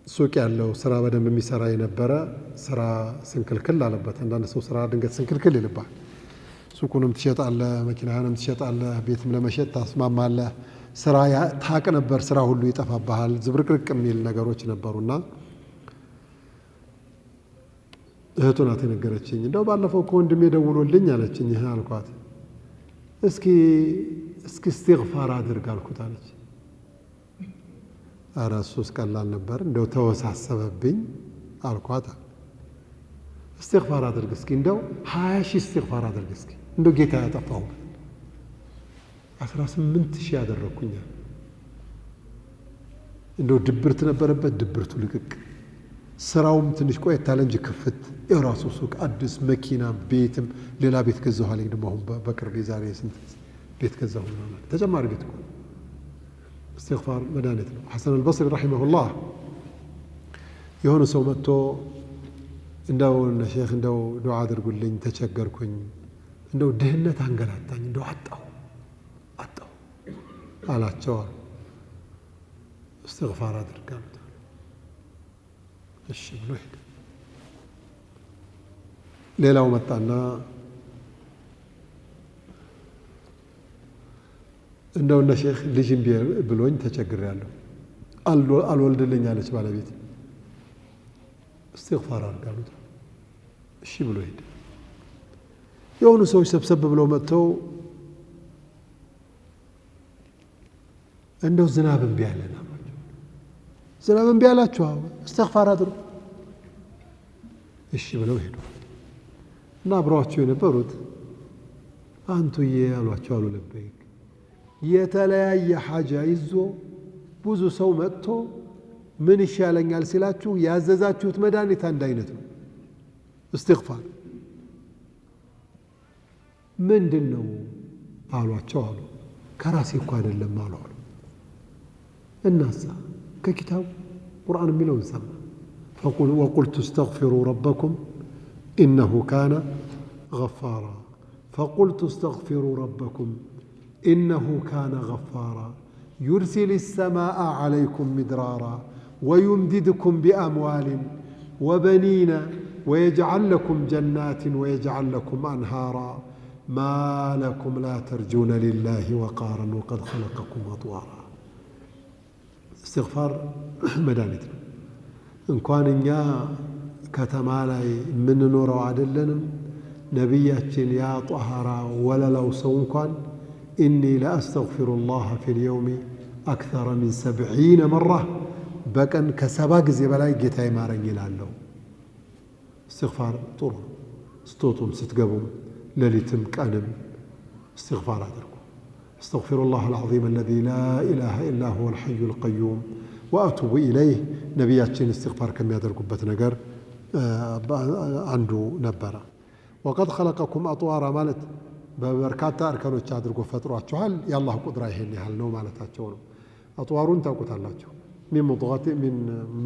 ሱቅ ያለው ስራ በደንብ የሚሰራ የነበረ ስራ ስንክልክል አለበት። አንዳንድ ሰው ስራ ድንገት ስንክልክል ይልባል። ሱቁንም ትሸጣለህ፣ መኪናህንም ትሸጣለህ፣ ቤትም ለመሸጥ ታስማማለህ። ስራ ታቅ ነበር፣ ስራ ሁሉ ይጠፋብሃል። ዝብርቅርቅ የሚል ነገሮች ነበሩና እህቱ ናት የነገረችኝ። እንደው ባለፈው ከወንድሜ ደውሎልኝ አለችኝ። ይሄ አልኳት። እስኪ እስትግፋር አድርግ አልኩት አለች። ኧረ እሱስ ቀላል ነበር፣ እንደው ተወሳሰበብኝ አልኳት። እስትግፋር አድርግ እስኪ፣ እንደው 20 ሺህ እስትግፋር አድርግ እስኪ፣ እንደው ጌታ ያጠፋው 18 ሺህ ያደረኩኛል። እንደው ድብርት ነበረበት፣ ድብርቱ ልቅቅ። ስራውም ትንሽ ቆየት አለ እንጂ ክፍት የራሱ ሱቅ፣ አዲስ መኪና፣ ቤትም ሌላ ቤት ገዛሁ አለኝ። ደግሞ አሁን በቅርብ ዛሬ ስንት ቤት ገዛሁ ማለት ተጨማሪ ቤት እኮ። እስትግፋር መድኃኒት ነው። ሐሰን አልበስሪ ረሒመሁላህ የሆነ ሰው መጥቶ እንደው ሼኽ እንደው ዱዓ አድርጉልኝ ተቸገርኩኝ፣ እንደው ድህነት አንገላታኝ፣ እንደው አጣሁ አላቸው። እስትግፋር አድርጋሉት። እሺ ብሎ ሄደ። ሌላው መጣና እንደው ሼኽ ልጅ እምቢ ብሎኝ ተቸግሬያለሁ፣ አልወልድልኝ አለች ባለቤት። እስትግፋር አድርጋሉት። እሺ ብሎ ሄደ። የሆኑ ሰዎች ሰብሰብ ብለው መጥተው እንደው ዝናብ እምቢ አለን አሏቸው። ዝናብ እምቢ አላችሁ? እስትግፋር አድርጉ። እሺ ብለው ሄዱ እና አብረዋቸው የነበሩት አንቱዬ አሏቸው። አሉ ለበይክ። የተለያየ ሐጃ ይዞ ብዙ ሰው መጥቶ ምን ይሻለኛል ሲላችሁ ያዘዛችሁት መድኃኒት አንድ አይነት ነው፣ እስትግፋር። ምንድን ነው አሏቸው። አሉ ከራሴ እኮ አይደለም አሉ። እናሳ ከኪታቡ ቁርአን የሚለውን ሰማ። ወቁልቱ እስተግፊሩ ረበኩም ኢነሁ ካነ ገፋራ ፈቁልቱ እስተግፊሩ ረበኩም ኢነሁ ካነ ገፋራ ዩርሲል ሰማአ ዓለይኩም ሚድራራ ወዩምዲድኩም ቢአምዋልን ወበኒነ ወየጅዓል ለኩም ጀናትን ወየጅዓል ለኩም አንሃራ ማ ለኩም ላ ተርጁነ ሊላሂ ወቃራን ወቀድ ኸለቀኩም አጥዋራ። እስትግፋር መድኃኒት ነው። እንኳን እኛ ከተማ ላይ የምንኖረው አይደለንም፣ ነቢያችን ያ ጧሃራ ወለላው ሰው እንኳን ኢኒ ለአስተግፊሩላህ ፊል የውሚ አክተረ ሚን 70 መራ፣ በቀን ከ70 ጊዜ በላይ ጌታ ይማረኝ ይላለሁ። እስትግፋር ጥሩ ነው። ስትወጡም ስትገቡም ሌሊትም ቀንም እስትግፋር አድርጉ። استغفر الله العظيم الذي لا إله إلا هو الحي القيوم وأتوب إليه. نبياتين استغفار كم يدركوا بتنجر عنده نبرة. وقد خلقكم أطوارا مالت ببركات أركانو تشادركوا فترة هل يالله قدرة هني هل نو مالت هاتشونو أطوارون تاكوت هلاچو من مضغة من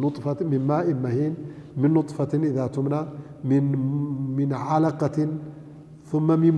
نطفة من ماء مهين من نطفة إذا تمنى من علقة ثم من